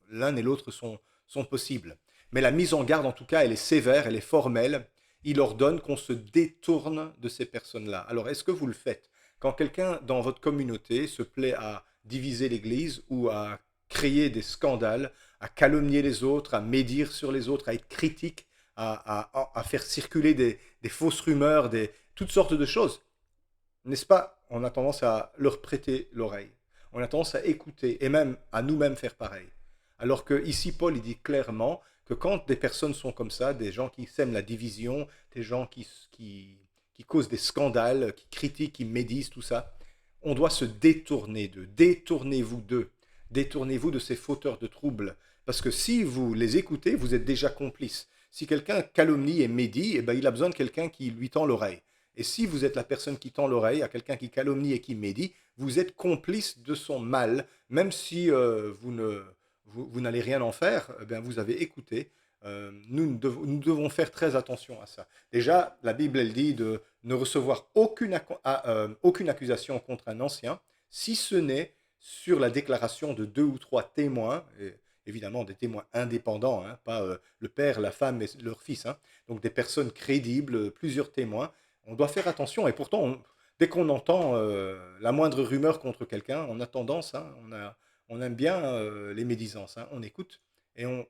A: L'un et l'autre sont possibles. Mais la mise en garde, en tout cas, elle est sévère, elle est formelle. Il ordonne qu'on se détourne de ces personnes-là. Alors, est-ce que vous le faites? Quand quelqu'un dans votre communauté se plaît à diviser l'Église ou à créer des scandales, à calomnier les autres, à médire sur les autres, à être critique, à faire circuler des fausses rumeurs, toutes sortes de choses, n'est-ce pas? On a tendance à leur prêter l'oreille. On a tendance à écouter et même à nous-mêmes faire pareil. Alors que ici, Paul, il dit clairement que quand des personnes sont comme ça, des gens qui sèment la division, des gens qui causent des scandales, qui critiquent, qui médisent, tout ça, on doit se détourner d'eux. Détournez-vous d'eux. Détournez-vous de ces fauteurs de troubles. Parce que si vous les écoutez, vous êtes déjà complices. Si quelqu'un calomnie et médit, eh ben, il a besoin de quelqu'un qui lui tend l'oreille. Et si vous êtes la personne qui tend l'oreille à quelqu'un qui calomnie et qui médit, vous êtes complice de son mal, même si vous n'allez rien en faire, eh bien, vous avez écouté. Nous devons faire très attention à ça. Déjà, la Bible, elle dit de ne recevoir aucune accusation contre un ancien, si ce n'est sur la déclaration de 2 ou 3 témoins, et évidemment des témoins indépendants, hein, pas le père, la femme et leur fils, hein, donc des personnes crédibles, plusieurs témoins. On doit faire attention, et pourtant, dès qu'on entend la moindre rumeur contre quelqu'un, on a tendance, hein, on aime bien les médisances, hein, on écoute et on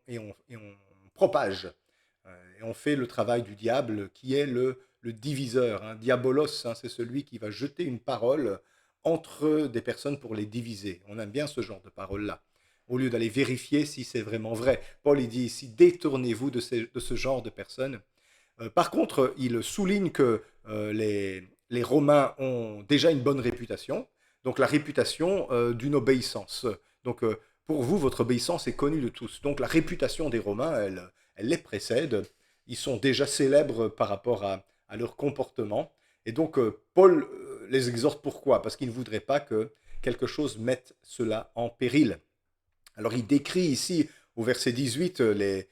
A: propage. Et on fait le travail du diable qui est le diviseur. Hein. Diabolos, hein, c'est celui qui va jeter une parole entre des personnes pour les diviser. On aime bien ce genre de parole-là, au lieu d'aller vérifier si c'est vraiment vrai. Paul il dit ici, détournez-vous de ce genre de personnes. Par contre, il souligne que les Romains ont déjà une bonne réputation, donc la réputation d'une obéissance. Donc pour vous, votre obéissance est connue de tous. Donc la réputation des Romains, elle les précède. Ils sont déjà célèbres par rapport à leur comportement. Et donc Paul les exhorte pourquoi? Parce qu'il ne voudrait pas que quelque chose mette cela en péril. Alors il décrit ici au verset 18 les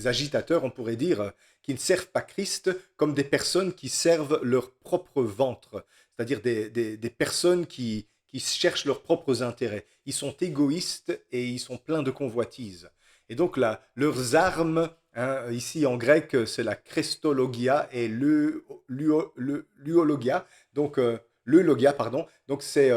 A: agitateurs, on pourrait dire, qui ne servent pas Christ comme des personnes qui servent leur propre ventre, c'est-à-dire des personnes qui cherchent leurs propres intérêts. Ils sont égoïstes et ils sont pleins de convoitises. Et donc là, leurs armes, hein, ici en grec, c'est la christologia et l'uologia, donc l'eulogia, pardon. Donc c'est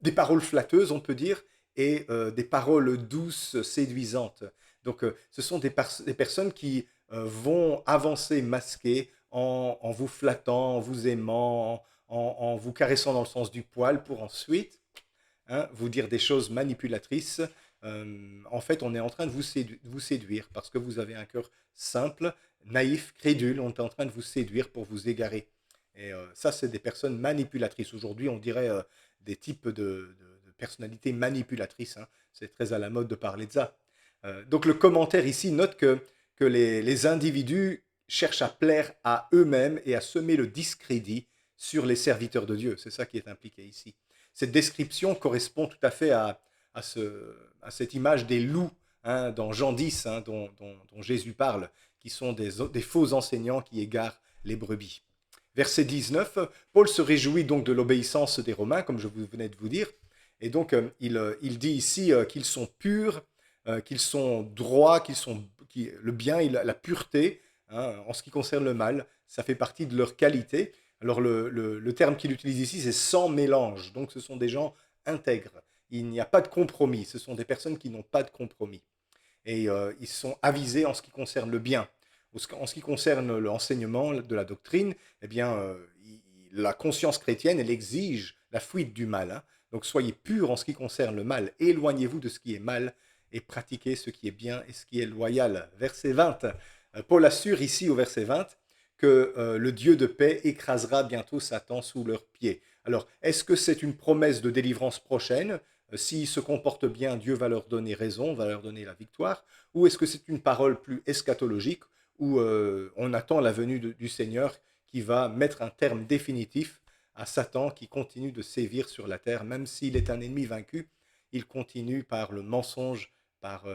A: des paroles flatteuses, on peut dire, et des paroles douces, séduisantes. Donc ce sont des personnes qui vont avancer masquées en vous flattant, en vous aimant, en vous caressant dans le sens du poil pour ensuite, hein, vous dire des choses manipulatrices. En fait, on est en train de vous séduire parce que vous avez un cœur simple, naïf, crédule. On est en train de vous séduire pour vous égarer. Et ça, c'est des personnes manipulatrices. Aujourd'hui, on dirait des types de personnalités manipulatrices. Hein. C'est très à la mode de parler de ça. Donc le commentaire ici note que les individus cherchent à plaire à eux-mêmes et à semer le discrédit sur les serviteurs de Dieu. C'est ça qui est impliqué ici. Cette description correspond tout à fait à cette image des loups, hein, dans Jean 10, hein, dont Jésus parle, qui sont des faux enseignants qui égarent les brebis. Verset 19, Paul se réjouit donc de l'obéissance des Romains, comme je venais de vous dire, et donc il dit ici qu'ils sont purs, qu'ils sont droits, le bien, la pureté, hein, en ce qui concerne le mal, ça fait partie de leur qualité. Alors le terme qu'il utilise ici, c'est sans mélange, donc ce sont des gens intègres. Il n'y a pas de compromis, ce sont des personnes qui n'ont pas de compromis. Et ils sont avisés en ce qui concerne le bien. En ce qui concerne l'enseignement de la doctrine, eh bien, la conscience chrétienne, elle exige la fuite du mal. Hein. Donc soyez purs en ce qui concerne le mal, éloignez-vous de ce qui est mal et pratiquez ce qui est bien et ce qui est loyal. Verset 20, Paul assure ici au verset 20 que le Dieu de paix écrasera bientôt Satan sous leurs pieds. Alors, est-ce que c'est une promesse de délivrance prochaine? S'ils se comportent bien, Dieu va leur donner raison, va leur donner la victoire. Ou est-ce que c'est une parole plus eschatologique où on attend la venue du Seigneur qui va mettre un terme définitif à Satan qui continue de sévir sur la terre, même s'il est un ennemi vaincu, il continue par le mensonge, par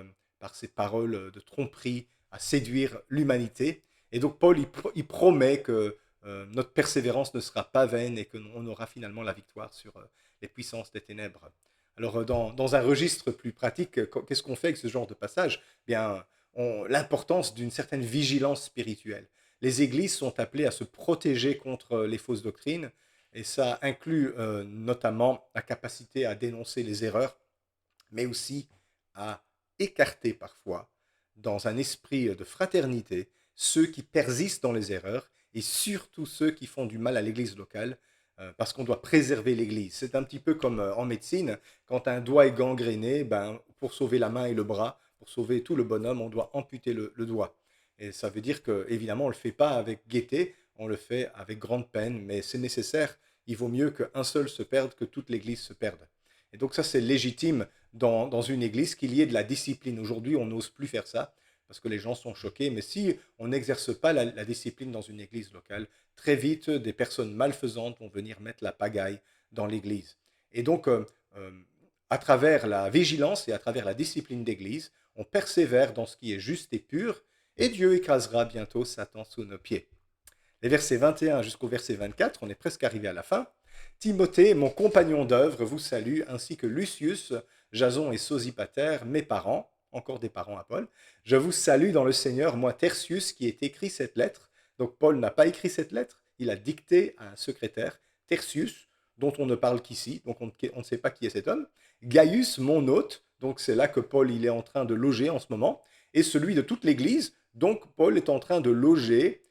A: ses paroles de tromperie, à séduire l'humanité. Et donc Paul, il promet que notre persévérance ne sera pas vaine et qu'on aura finalement la victoire sur les puissances des ténèbres. Alors dans un registre plus pratique, qu'est-ce qu'on fait avec ce genre de passage? Bien, l'importance d'une certaine vigilance spirituelle. Les églises sont appelées à se protéger contre les fausses doctrines, et ça inclut notamment la capacité à dénoncer les erreurs, mais aussi à écarter parfois, dans un esprit de fraternité, ceux qui persistent dans les erreurs et surtout ceux qui font du mal à l'église locale, parce qu'on doit préserver l'église. C'est un petit peu comme en médecine, quand un doigt est gangréné, ben, pour sauver la main et le bras, pour sauver tout le bonhomme, on doit amputer le doigt. Et ça veut dire que, évidemment, on ne le fait pas avec gaieté, on le fait avec grande peine, mais c'est nécessaire. Il vaut mieux qu'un seul se perde que toute l'église se perde. Et donc ça, c'est légitime dans une église qu'il y ait de la discipline. Aujourd'hui, on n'ose plus faire ça parce que les gens sont choqués. Mais si on n'exerce pas la discipline dans une église locale, très vite, des personnes malfaisantes vont venir mettre la pagaille dans l'église. Et donc, euh, à travers la vigilance et à travers la discipline d'église, on persévère dans ce qui est juste et pur, et Dieu écrasera bientôt Satan sous nos pieds. Les versets 21 jusqu'au verset 24, on est presque arrivé à la fin. Timothée, mon compagnon d'œuvre, vous salue, ainsi que Lucius, Jason et Sosipater, mes parents, encore des parents à Paul. Je vous salue dans le Seigneur, moi Tertius, qui ai écrit cette lettre, Donc Paul n'a pas écrit cette lettre, il a dicté à un secrétaire, Tertius, dont on ne parle qu'ici, donc on ne sait pas qui est cet homme, Gaius, mon hôte, donc c'est là que Paul il est en train de loger en ce moment, et celui de toute l'Église, donc Paul est en train de loger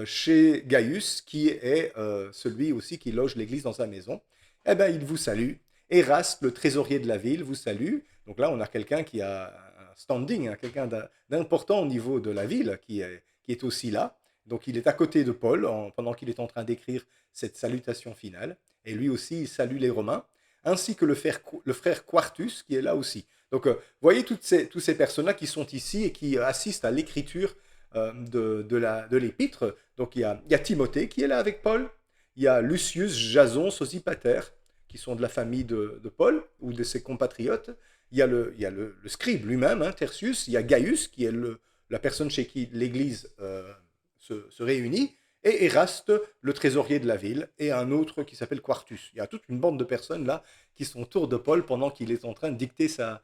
A: chez Gaius, qui est celui aussi qui loge l'Église dans sa maison. Eh bien, il vous salue. Éraste, le trésorier de la ville, vous salue. Donc là, on a quelqu'un qui a un standing, hein, quelqu'un d'important au niveau de la ville qui est aussi là. Donc il est à côté de Paul pendant qu'il est en train d'écrire cette salutation finale. Et lui aussi, il salue les Romains, ainsi que le frère Quartus qui est là aussi. Donc vous voyez tous ces personnes-là qui sont ici et qui assistent à l'écriture de l'épître. Donc il y a Timothée qui est là avec Paul, il y a Lucius, Jason, Sosipater, qui sont de la famille de Paul ou de ses compatriotes. Il y a le scribe lui-même, hein, Tertius, il y a Gaius, qui est la personne chez qui l'Église se réunit, et Éraste, le trésorier de la ville, et un autre qui s'appelle Quartus. Il y a toute une bande de personnes là qui sont autour de Paul pendant qu'il est en train de dicter sa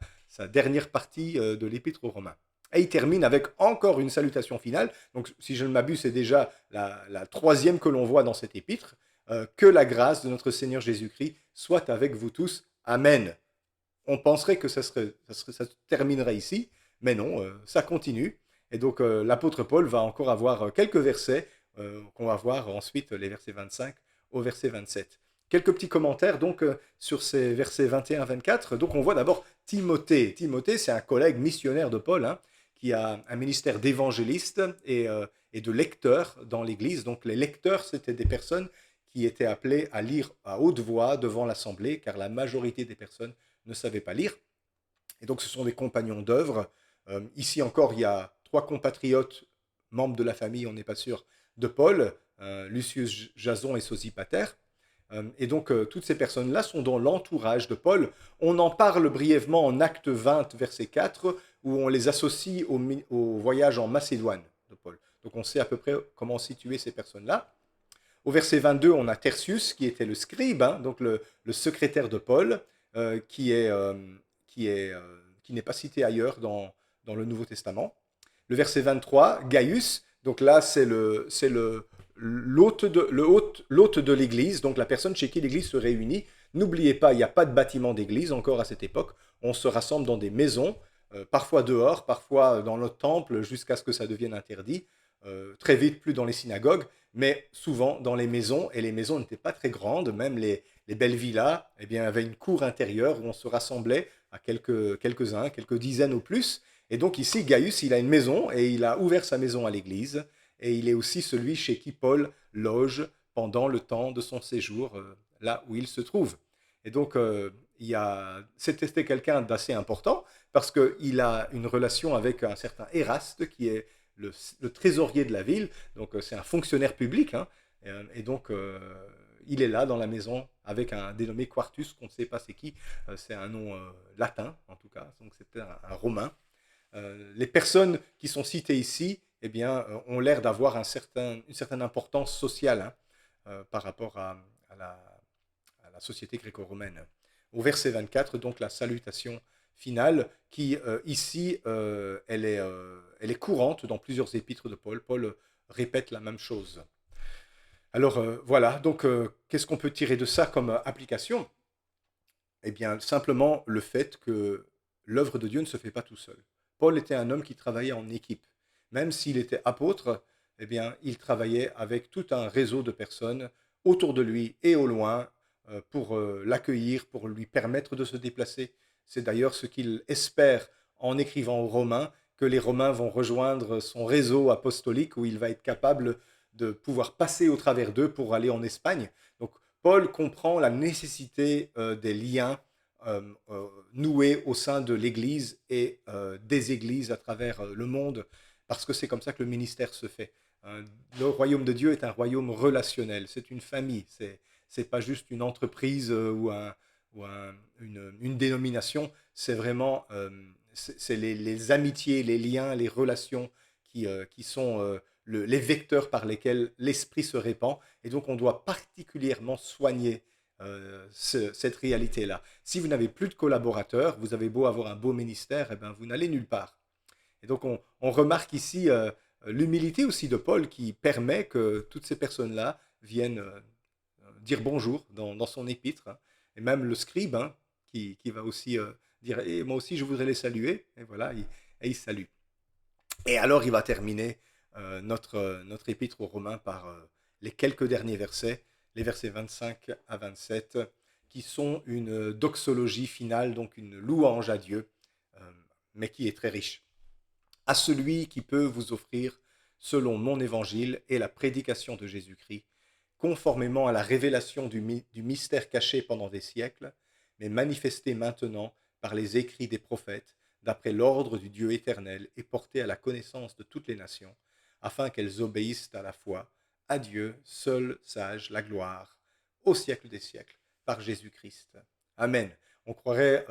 A: dernière partie de l'Épître aux Romains. Et il termine avec encore une salutation finale. Donc, si je ne m'abuse, c'est déjà la troisième que l'on voit dans cette épître. Que la grâce de notre Seigneur Jésus-Christ soit avec vous tous. Amen. On penserait que ça terminerait ici, mais non, ça continue. Et donc, l'apôtre Paul va encore avoir quelques versets qu'on va voir ensuite, les versets 25 au verset 27. Quelques petits commentaires donc sur ces versets 21-24. Donc on voit d'abord Timothée. Timothée, c'est un collègue missionnaire de Paul, hein, qui a un ministère d'évangéliste et de lecteur dans l'Église. Donc les lecteurs, c'était des personnes qui étaient appelées à lire à haute voix devant l'Assemblée, car la majorité des personnes ne savaient pas lire. Et donc ce sont des compagnons d'œuvre. Ici encore, il y a 3 compatriotes, membres de la famille, on n'est pas sûr, de Paul, Lucius, Jason et Sosipater. Et donc, toutes ces personnes-là sont dans l'entourage de Paul. On en parle brièvement en Acte 20, verset 4, où on les associe au voyage en Macédoine de Paul. Donc, on sait à peu près comment situer ces personnes-là. Au verset 22, on a Tertius, qui était le scribe, hein, donc le secrétaire de Paul, qui n'est pas cité ailleurs dans le Nouveau Testament. Le verset 23, Gaius, donc là, c'est l'hôte de l'Église, donc la personne chez qui l'Église se réunit. N'oubliez pas, il n'y a pas de bâtiment d'Église encore à cette époque. On se rassemble dans des maisons, parfois dehors, parfois dans le temple, jusqu'à ce que ça devienne interdit. Très vite, plus dans les synagogues, mais souvent dans les maisons. Et les maisons n'étaient pas très grandes, même les belles villas, eh bien, avaient une cour intérieure où on se rassemblait à quelques-uns, quelques dizaines au plus. Et donc ici, Gaius, il a une maison et il a ouvert sa maison à l'Église. Et il est aussi celui chez qui Paul loge pendant le temps de son séjour, là où il se trouve. Et donc, c'était quelqu'un d'assez important parce qu'il a une relation avec un certain Éraste, qui est le trésorier de la ville. Donc, c'est un fonctionnaire public. Hein, et donc, il est là dans la maison avec un dénommé Quartus, qu'on ne sait pas c'est qui. C'est un nom latin, en tout cas. Donc, c'était un Romain. Les personnes qui sont citées ici, eh bien, ont l'air d'avoir une certaine importance sociale, hein, par rapport à la société gréco-romaine. Au verset 24, donc la salutation finale, qui ici, elle est courante dans plusieurs épîtres de Paul. Paul répète la même chose. Alors voilà, donc qu'est-ce qu'on peut tirer de ça comme application? Eh bien, simplement le fait que l'œuvre de Dieu ne se fait pas tout seul. Paul était un homme qui travaillait en équipe. Même s'il était apôtre, eh bien, il travaillait avec tout un réseau de personnes autour de lui et au loin pour l'accueillir, pour lui permettre de se déplacer. C'est d'ailleurs ce qu'il espère en écrivant aux Romains, que les Romains vont rejoindre son réseau apostolique où il va être capable de pouvoir passer au travers d'eux pour aller en Espagne. Donc, Paul comprend la nécessité des liens noués au sein de l'Église et des églises à travers le monde, parce que c'est comme ça que le ministère se fait. Le royaume de Dieu est un royaume relationnel, c'est une famille, c'est pas juste une entreprise ou une dénomination, c'est vraiment c'est les amitiés, les liens, les relations qui sont les vecteurs par lesquels l'esprit se répand, et donc on doit particulièrement soigner cette réalité-là. Si vous n'avez plus de collaborateurs, vous avez beau avoir un beau ministère, eh ben, vous n'allez nulle part. Et donc on remarque ici l'humilité aussi de Paul qui permet que toutes ces personnes-là viennent dire bonjour dans son épître, hein. Et même le scribe, hein, qui va aussi dire «Eh, moi aussi je voudrais les saluer», et voilà, et il salue. Et alors il va terminer notre épître aux Romains par les quelques derniers versets, les versets 25 à 27, qui sont une doxologie finale, donc une louange à Dieu, euh, mais qui est très riche. À celui qui peut vous offrir, selon mon évangile et la prédication de Jésus-Christ, conformément à la révélation du mystère caché pendant des siècles, mais manifesté maintenant par les écrits des prophètes, d'après l'ordre du Dieu éternel, et porté à la connaissance de toutes les nations, afin qu'elles obéissent à la foi, à Dieu, seul sage, la gloire, au siècle des siècles, par Jésus-Christ. Amen. On croirait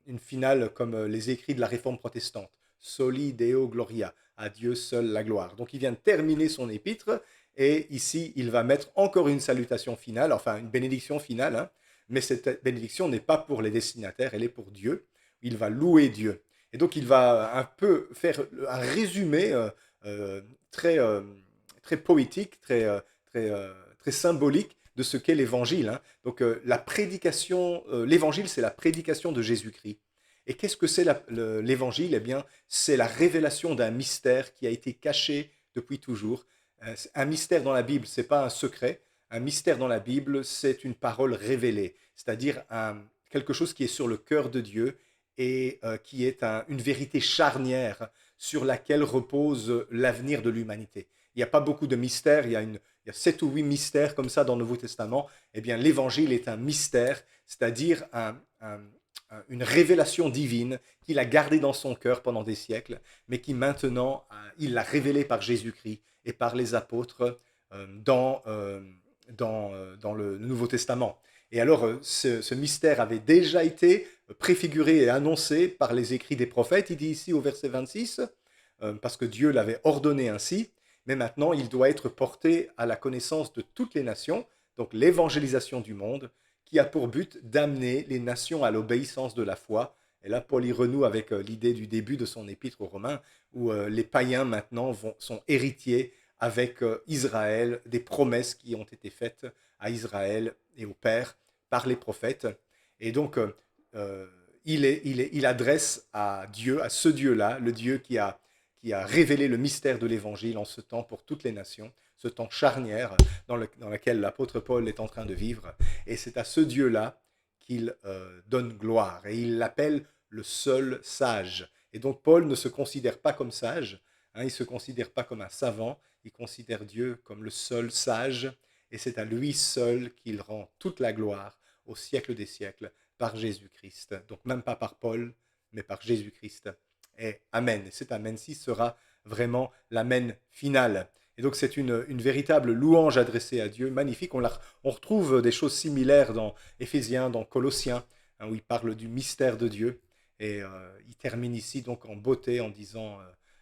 A: une finale comme les écrits de la Réforme protestante. Soli Deo Gloria, à Dieu seul la gloire. Donc il vient de terminer son épître, et ici il va mettre encore une salutation finale, enfin une bénédiction finale, hein, mais cette bénédiction n'est pas pour les destinataires, elle est pour Dieu. Il va louer Dieu. Et donc il va un peu faire un résumé très, très poétique, très symbolique de ce qu'est l'évangile, hein. Donc la prédication, l'évangile c'est la prédication de Jésus-Christ. Et qu'est-ce que c'est l'évangile? Eh bien, c'est la révélation d'un mystère qui a été caché depuis toujours. Un mystère dans la Bible, ce n'est pas un secret. Un mystère dans la Bible, c'est une parole révélée, c'est-à-dire quelque chose qui est sur le cœur de Dieu et qui est une vérité charnière sur laquelle repose l'avenir de l'humanité. Il n'y a pas beaucoup de mystères, il y a 7 ou 8 mystères comme ça dans le Nouveau Testament. Eh bien, l'évangile est un mystère, c'est-à-dire une révélation divine qu'il a gardée dans son cœur pendant des siècles, mais qui maintenant, il l'a révélée par Jésus-Christ et par les apôtres dans le Nouveau Testament. Et alors, ce mystère avait déjà été préfiguré et annoncé par les écrits des prophètes, il dit ici au verset 26, parce que Dieu l'avait ordonné ainsi, mais maintenant il doit être porté à la connaissance de toutes les nations, donc l'évangélisation du monde, qui a pour but d'amener les nations à l'obéissance de la foi. Et là, Paul y renoue avec l'idée du début de son épître aux Romains, où les païens maintenant sont héritiers avec Israël des promesses qui ont été faites à Israël et au Père par les prophètes. Et donc, il adresse à Dieu, à ce Dieu-là, le Dieu qui a révélé le mystère de l'Évangile en ce temps pour toutes les nations, ce temps charnière dans lequel l'apôtre Paul est en train de vivre. Et c'est à ce Dieu-là qu'il donne gloire. Et il l'appelle le seul sage. Et donc Paul ne se considère pas comme sage, hein, il ne se considère pas comme un savant, il considère Dieu comme le seul sage. Et c'est à lui seul qu'il rend toute la gloire au siècle des siècles par Jésus-Christ. Donc même pas par Paul, mais par Jésus-Christ. Et Amen. Et cet Amen-ci sera vraiment l'Amen final. Et donc c'est une véritable louange adressée à Dieu, magnifique. On retrouve des choses similaires dans Éphésiens, dans Colossiens, hein, où il parle du mystère de Dieu. Et il termine ici donc en beauté en disant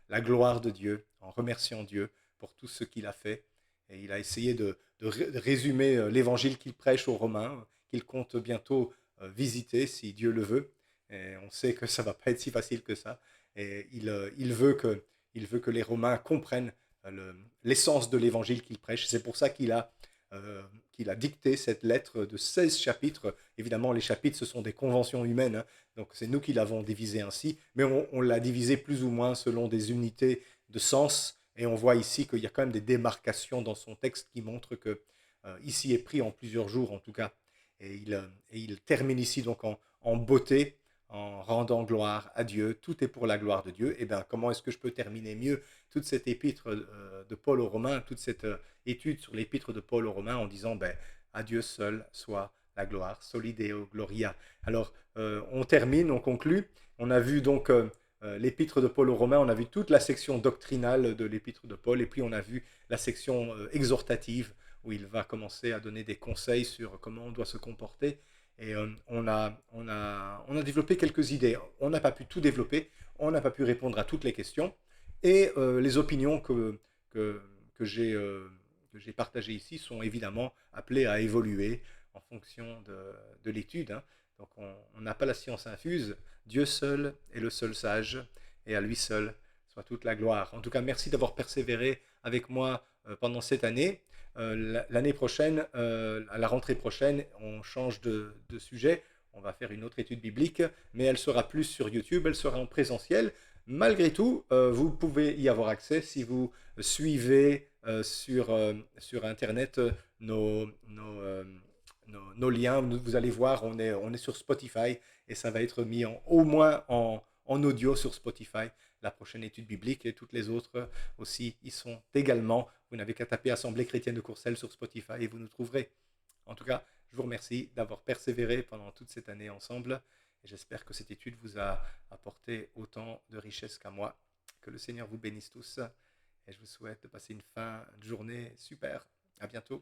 A: la gloire de Dieu, en remerciant Dieu pour tout ce qu'il a fait. Et il a essayé de résumer l'évangile qu'il prêche aux Romains, qu'il compte bientôt visiter si Dieu le veut. Et on sait que ça ne va pas être si facile que ça. Et il veut que les Romains comprennent l'essence de l'évangile qu'il prêche. C'est pour ça qu'il a dicté cette lettre de 16 chapitres. Évidemment, les chapitres, ce sont des conventions humaines, hein, donc c'est nous qui l'avons divisé ainsi, mais on l'a divisé plus ou moins selon des unités de sens, et on voit ici qu'il y a quand même des démarcations dans son texte qui montrent que ici est pris en plusieurs jours en tout cas, et il termine ici donc en beauté, en rendant gloire à Dieu. Tout est pour la gloire de Dieu. Et bien, comment est-ce que je peux terminer mieux toute cette épître de Paul aux Romains, toute cette étude sur l'épître de Paul aux Romains en disant, ben, à Dieu seul soit la gloire, soli Deo gloria. Alors, on termine, on conclut. On a vu donc l'épître de Paul aux Romains, on a vu toute la section doctrinale de l'épître de Paul, et puis on a vu la section exhortative, où il va commencer à donner des conseils sur comment on doit se comporter. Et on a développé quelques idées. On n'a pas pu tout développer, on n'a pas pu répondre à toutes les questions. Et les opinions que, que j'ai partagées ici sont évidemment appelées à évoluer en fonction de l'étude, hein. Donc on n'a pas la science infuse. Dieu seul est le seul sage, et à lui seul soit soit toute la gloire. En tout cas, merci d'avoir persévéré avec moi pendant cette année. L'année prochaine, à la rentrée prochaine, on change de sujet. On va faire une autre étude biblique, mais elle sera plus sur YouTube, elle sera en présentiel. Malgré tout, vous pouvez y avoir accès si vous suivez sur Internet nos liens. Vous allez voir, on est sur Spotify et ça va être mis au moins en audio sur Spotify. La prochaine étude biblique et toutes les autres aussi y sont également. Vous n'avez qu'à taper Assemblée chrétienne de Courcelles sur Spotify et vous nous trouverez. En tout cas, je vous remercie d'avoir persévéré pendant toute cette année ensemble. Et j'espère que cette étude vous a apporté autant de richesse qu'à moi. Que le Seigneur vous bénisse tous. Et je vous souhaite de passer une fin de journée super. À bientôt.